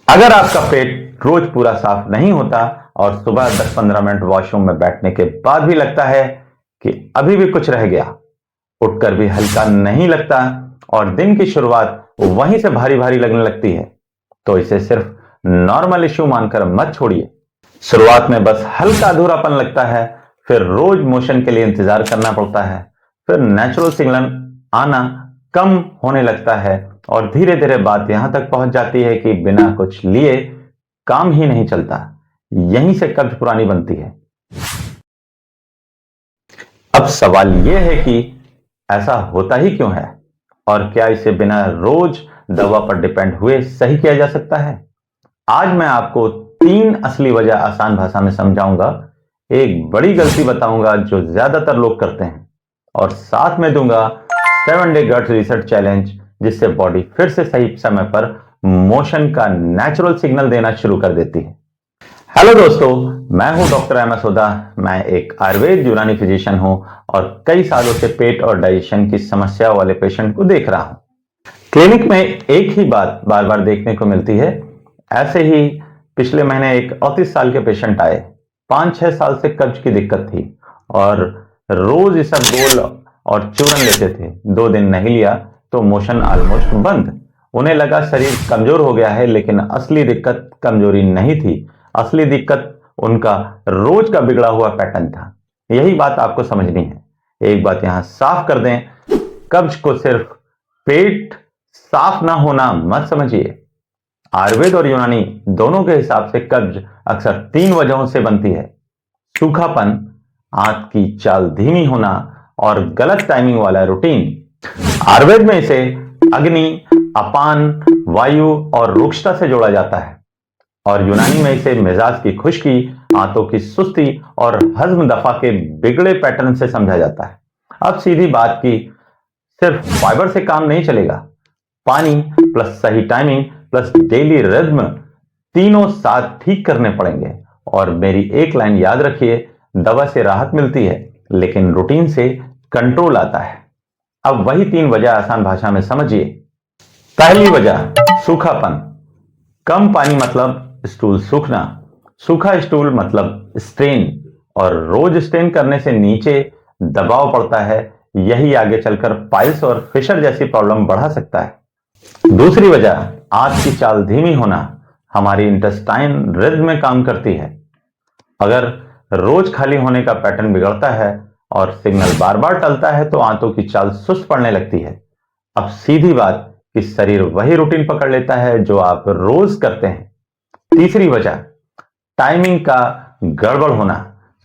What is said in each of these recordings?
अगर आपका पेट रोज पूरा साफ नहीं होता और सुबह 10-15 मिनट वॉशरूम में बैठने के बाद भी लगता है कि अभी भी कुछ रह गया, उठकर भी हल्का नहीं लगता और दिन की शुरुआत वहीं से भारी भारी लगने लगती है, तो इसे सिर्फ नॉर्मल इश्यू मानकर मत छोड़िए। शुरुआत में बस हल्का अधूरापन लगता है, फिर रोज मोशन के लिए इंतजार करना पड़ता है, फिर नेचुरल सिग्नल आना कम होने लगता है और धीरे धीरे बात यहां तक पहुंच जाती है कि बिना कुछ लिए काम ही नहीं चलता। यहीं से कब्ज पुरानी बनती है। अब सवाल यह है कि ऐसा होता ही क्यों है और क्या इसे बिना रोज दवा पर डिपेंड हुए सही किया जा सकता है। आज मैं आपको 3 असली वजह आसान भाषा में समझाऊंगा, एक बड़ी गलती बताऊंगा जो ज्यादातर लोग करते हैं और साथ में दूंगा 7 डे गट रीसेट चैलेंज, जिससे बॉडी फिर से सही समय पर मोशन का नेचुरल सिग्नल देना शुरू कर देती है। हेलो दोस्तों, मैं हूं डॉक्टर एम एस ओदा। मैं एक आयुर्वेद यूनानी फिजिशियन हूं और कई सालों से पेट और डाइजेशन की समस्या वाले पेशेंट को देख रहा हूं। क्लिनिक में एक ही बात बार बार देखने को मिलती है। ऐसे ही पिछले महीने एक 34 साल के पेशेंट आए। 5-6 साल से कब्ज की दिक्कत थी और रोज इसबगोल और चूरन लेते थे। 2 दिन नहीं लिया तो मोशन ऑलमोस्ट बंद। उन्हें लगा शरीर कमजोर हो गया है, लेकिन असली दिक्कत कमजोरी नहीं थी। असली दिक्कत उनका रोज का बिगड़ा हुआ पैटर्न था। यही बात आपको समझनी है। एक बात यहां साफ कर दें, कब्ज को सिर्फ पेट साफ ना होना मत समझिए। आयुर्वेद और यूनानी दोनों के हिसाब से कब्ज अक्सर 3 वजहों से बनती है: सूखापन, आंत की चाल धीमी होना और गलत टाइमिंग वाला रूटीन। आयुर्वेद में इसे अग्नि, अपान, वायु और रुक्षता से जोड़ा जाता है और यूनानी में इसे मिजाज की खुश्की, आंतों की सुस्ती और हजम दफा के बिगड़े पैटर्न से समझा जाता है। अब सीधी बात की, सिर्फ फाइबर से काम नहीं चलेगा। पानी प्लस सही टाइमिंग प्लस डेली रिदम, तीनों साथ ठीक करने पड़ेंगे। और मेरी एक लाइन याद रखिए, दवा से राहत मिलती है लेकिन रूटीन से कंट्रोल आता है। अब वही 3 वजह आसान भाषा में समझिए। पहली वजह, सूखापन। कम पानी मतलब स्टूल सूखना, सूखा स्टूल मतलब स्ट्रेन, और रोज स्ट्रेन करने से नीचे दबाव पड़ता है। यही आगे चलकर पाइल्स और फिशर जैसी प्रॉब्लम बढ़ा सकता है। दूसरी वजह, आंत की चाल धीमी होना। हमारी इंटेस्टाइन रिदम में काम करती है। अगर रोज खाली होने का पैटर्न बिगड़ता है और सिग्नल बार बार टलता है तो आंतों की चाल सुस्त पड़ने लगती है। अब सीधी बात कि शरीर वही रूटीन पकड़ लेता है जो आप रोज करते हैं। तीसरी वजह, टाइमिंग का गड़बड़ होना।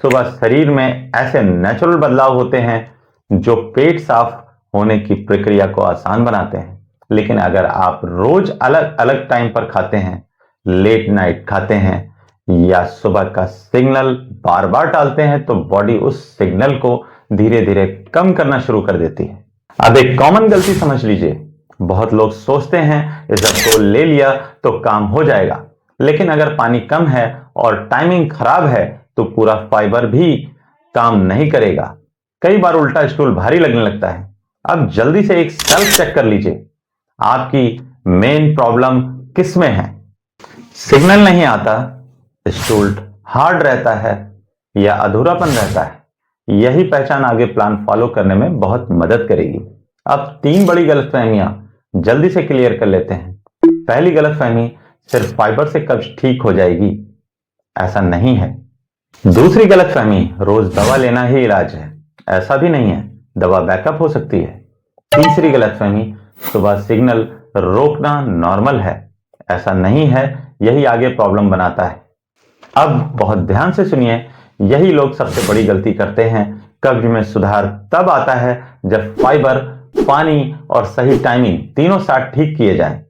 सुबह शरीर में ऐसे नेचुरल बदलाव होते हैं जो पेट साफ होने की प्रक्रिया को आसान बनाते हैं, लेकिन अगर आप रोज अलग अलग टाइम पर खाते हैं, लेट नाइट खाते हैं या सुबह का सिग्नल बार बार टालते हैं, तो बॉडी उस सिग्नल को धीरे धीरे कम करना शुरू कर देती है। अब एक कॉमन गलती समझ लीजिए। बहुत लोग सोचते हैं इसबगोल ले लिया तो काम हो जाएगा, लेकिन अगर पानी कम है और टाइमिंग खराब है तो पूरा फाइबर भी काम नहीं करेगा। कई बार उल्टा स्टूल भारी लगने लगता है। अब जल्दी से एक सेल्फ चेक कर लीजिए, आपकी मेन प्रॉब्लम किस में है। सिग्नल नहीं आता, स्टूल हार्ड रहता है या अधूरापन रहता है। यही पहचान आगे प्लान फॉलो करने में बहुत मदद करेगी। अब 3 बड़ी गलतफहमियां जल्दी से क्लियर कर लेते हैं। पहली गलतफहमी, सिर्फ फाइबर से कब्ज ठीक हो जाएगी। ऐसा नहीं है। दूसरी गलतफहमी, रोज दवा लेना ही इलाज है। ऐसा भी नहीं है, दवा बैकअप हो सकती है। तीसरी गलतफहमी, सुबह सिग्नल रोकना नॉर्मल है। ऐसा नहीं है, यही आगे प्रॉब्लम बनाता है। अब बहुत ध्यान से सुनिए, यही लोग सबसे बड़ी गलती करते हैं। कब्ज में सुधार तब आता है जब फाइबर, पानी और सही टाइमिंग तीनों साथ ठीक किए जाएं।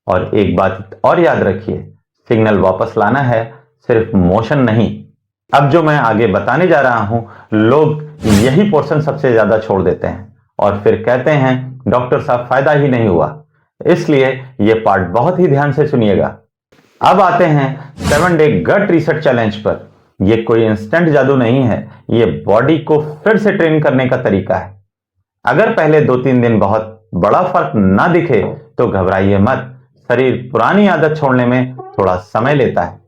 और एक बात और याद रखिए, सिग्नल वापस लाना है, सिर्फ मोशन नहीं। अब जो मैं आगे बताने जा रहा हूं, लोग यही पोर्शन सबसे ज्यादा छोड़ देते हैं और फिर कहते हैं डॉक्टर साहब फायदा ही नहीं हुआ। इसलिए यह पार्ट बहुत ही ध्यान से सुनिएगा। अब आते हैं 7 डे गट रीसेट चैलेंज पर। यह कोई इंस्टेंट जादू नहीं है, यह बॉडी को फिर से ट्रेन करने का तरीका है। अगर पहले 2-3 दिन बहुत बड़ा फर्क ना दिखे तो घबराइए मत। शरीर पुरानी आदत छोड़ने में थोड़ा समय लेता है।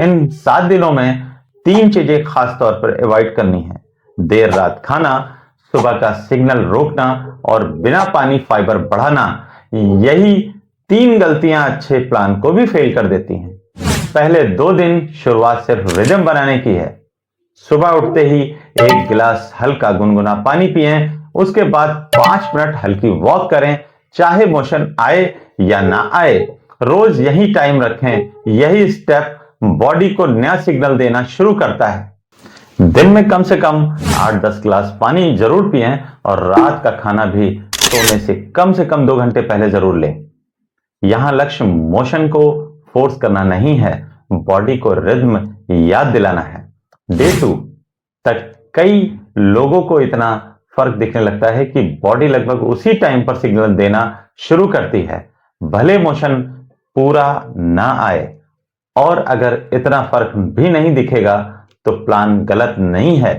इन 7 दिनों में 3 चीजें खास तौर पर अवॉइड करनी है: देर रात खाना, सुबह का सिग्नल रोकना और बिना पानी फाइबर बढ़ाना। यही 3 गलतियां अच्छे प्लान को भी फेल कर देती हैं। पहले 2 दिन शुरुआत सिर्फ रिदम बनाने की है। सुबह उठते ही 1 गिलास हल्का गुनगुना पानी पिएं, उसके बाद 5 मिनट हल्की वॉक करें, चाहे मोशन आए या ना आए। रोज यही टाइम रखें। यही स्टेप बॉडी को नया सिग्नल देना शुरू करता है। दिन में कम से कम 8-10 गिलास पानी जरूर पिएं और रात का खाना भी सोने से कम 2 घंटे पहले जरूर लें। यहां लक्ष्य मोशन को फोर्स करना नहीं है, बॉडी को रिद्म याद दिलाना है। डे 2 तक कई लोगों को इतना फर्क दिखने लगता है कि बॉडी लगभग उसी टाइम पर सिग्नल देना शुरू करती है, भले मोशन पूरा ना आए। और अगर इतना फर्क भी नहीं दिखेगा तो प्लान गलत नहीं है।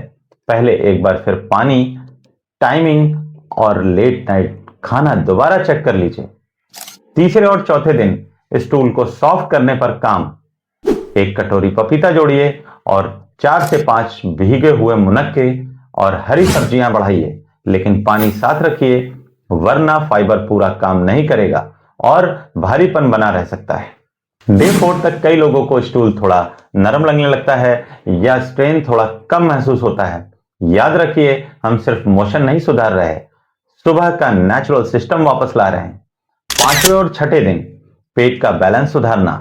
पहले एक बार फिर पानी, टाइमिंग और लेट नाइट खाना दोबारा चेक कर लीजिए। तीसरे और चौथे दिन स्टूल को सॉफ्ट करने पर काम। 1 कटोरी पपीता जोड़िए और 4 से 5 भीगे हुए मुनक्के और हरी सब्जियां बढ़ाइए, लेकिन पानी साथ रखिए, वरना फाइबर पूरा काम नहीं करेगा और भारीपन बना रह सकता है। डे 4 तक कई लोगों को स्टूल थोड़ा नरम लगने लगता है या स्ट्रेन थोड़ा कम महसूस होता है। याद रखिए, हम सिर्फ मोशन नहीं सुधार रहे, सुबह का नेचुरल सिस्टम वापस ला रहे हैं। 5वें और छठे दिन पेट का बैलेंस सुधारना।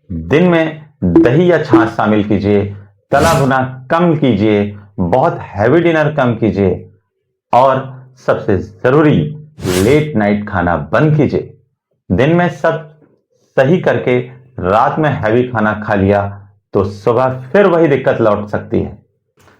दिन में दही या छाछ शामिल कीजिए, तला भुना कम कीजिए, बहुत हैवी डिनर कम कीजिए और सबसे जरूरी लेट नाइट खाना बंद कीजिए। दिन में सब सही करके रात में हैवी खाना खा लिया तो सुबह फिर वही दिक्कत लौट सकती है।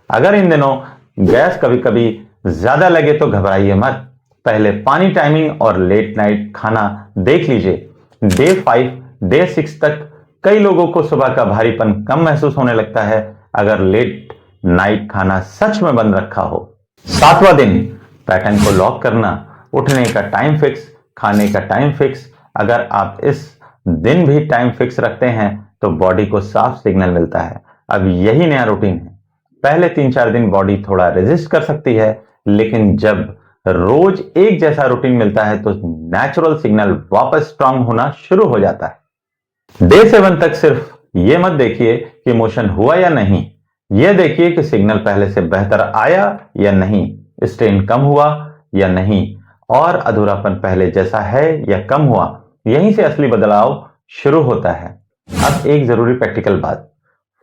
अगर इन दिनों गैस कभी कभी ज्यादा लगे तो घबराइए मत। पहले पानी, टाइमिंग और लेट नाइट खाना देख लीजिए। डे 5, डे 6 तक कई लोगों को सुबह का भारीपन कम महसूस होने लगता है अगर लेट नाइट खाना सच में बंद रखा हो। 7वां दिन पैटर्न को लॉक करना। उठने का टाइम फिक्स, खाने का टाइम फिक्स। अगर आप इस दिन भी टाइम फिक्स रखते हैं तो बॉडी को साफ सिग्नल मिलता है, अब यही नया रूटीन है। पहले 3-4 दिन बॉडी थोड़ा रेजिस्ट कर सकती है, लेकिन जब रोज एक जैसा रूटीन मिलता है तो नेचुरल सिग्नल वापस स्ट्रांग होना शुरू हो जाता है। डे 7 तक सिर्फ यह मत देखिए कि मोशन हुआ या नहीं, यह देखिए कि सिग्नल पहले से बेहतर आया या नहीं, स्ट्रेन कम हुआ या नहीं और अधूरापन पहले जैसा है या कम हुआ। यहीं से असली बदलाव शुरू होता है। अब एक जरूरी प्रैक्टिकल बात,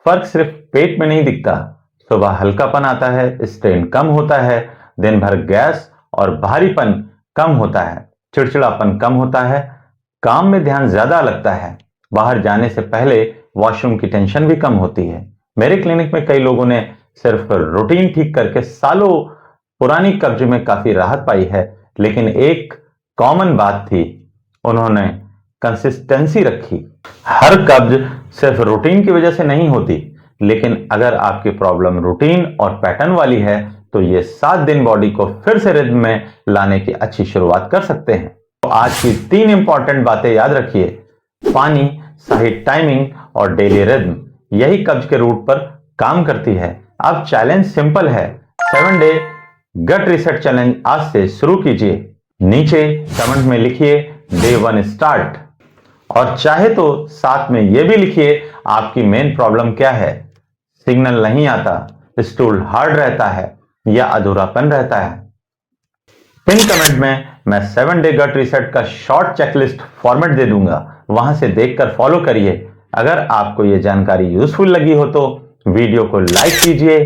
फर्क सिर्फ पेट में नहीं दिखता। सुबह हल्कापन आता है, स्ट्रेन कम होता है, दिन भर गैस और भारीपन कम होता है, चिड़चिड़ापन कम होता है, काम में ध्यान ज्यादा लगता है, बाहर जाने से पहले वॉशरूम की टेंशन भी कम होती है। मेरे क्लिनिक में कई लोगों ने सिर्फ रूटीन ठीक करके सालों पुरानी कब्ज में काफी राहत पाई है, लेकिन एक कॉमन बात थी, उन्होंने कंसिस्टेंसी रखी। हर कब्ज सिर्फ रूटीन की वजह से नहीं होती, लेकिन अगर आपकी प्रॉब्लम रूटीन और पैटर्न वाली है तो ये 7 दिन बॉडी को फिर से रिदम में लाने की अच्छी शुरुआत कर सकते हैं। तो आज की 3 इंपॉर्टेंट बातें याद रखिए: पानी, सही टाइमिंग और डेली रिदम, यही कब्ज के रूट पर काम करती है। अब चैलेंज सिंपल है, 7 डे गट रीसेट चैलेंज आज से शुरू कीजिए। नीचे कमेंट में लिखिए डे 1 स्टार्ट और चाहे तो साथ में यह भी लिखिए आपकी मेन प्रॉब्लम क्या है। सिग्नल नहीं आता, स्टूल हार्ड रहता है या अधूरापन रहता है। पिन कमेंट में मैं 7 डे गट रीसेट का शॉर्ट चेकलिस्ट फॉर्मेट दे दूंगा, वहां से देखकर फॉलो करिए। अगर आपको यह जानकारी यूजफुल लगी हो तो वीडियो को लाइक कीजिए।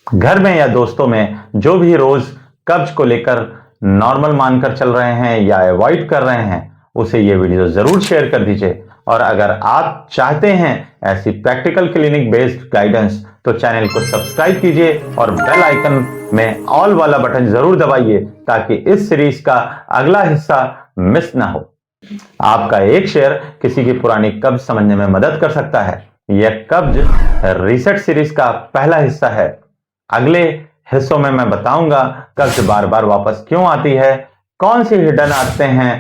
घर में या दोस्तों में जो भी रोज कब्ज को लेकर नॉर्मल मानकर चल रहे हैं या अवॉइड कर रहे हैं, उसे यह वीडियो जरूर शेयर कर दीजिए। और अगर आप चाहते हैं ऐसी प्रैक्टिकल क्लिनिक बेस्ड गाइडेंस तो चैनल को सब्सक्राइब कीजिए और बेल आइकन में ऑल वाला बटन जरूर दबाइए ताकि इस सीरीज का अगला हिस्सा मिस ना हो। आपका एक शेयर किसी की पुरानी कब्ज समझने में मदद कर सकता है। यह कब्ज रीसेट सीरीज का पहला हिस्सा है। अगले हिस्सों में मैं बताऊंगा कब्ज बार बार वापस क्यों आती है, कौन सी हिडन आदतें हैं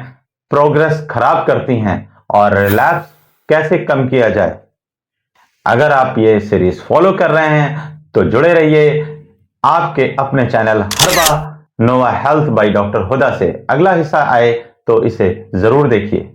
प्रोग्रेस खराब करती हैं और रिलैप्स कैसे कम किया जाए। अगर आप ये सीरीज फॉलो कर रहे हैं तो जुड़े रहिए आपके अपने channel Herba Nova Health by doctor Huda से। अगला हिस्सा आए तो इसे जरूर देखिए।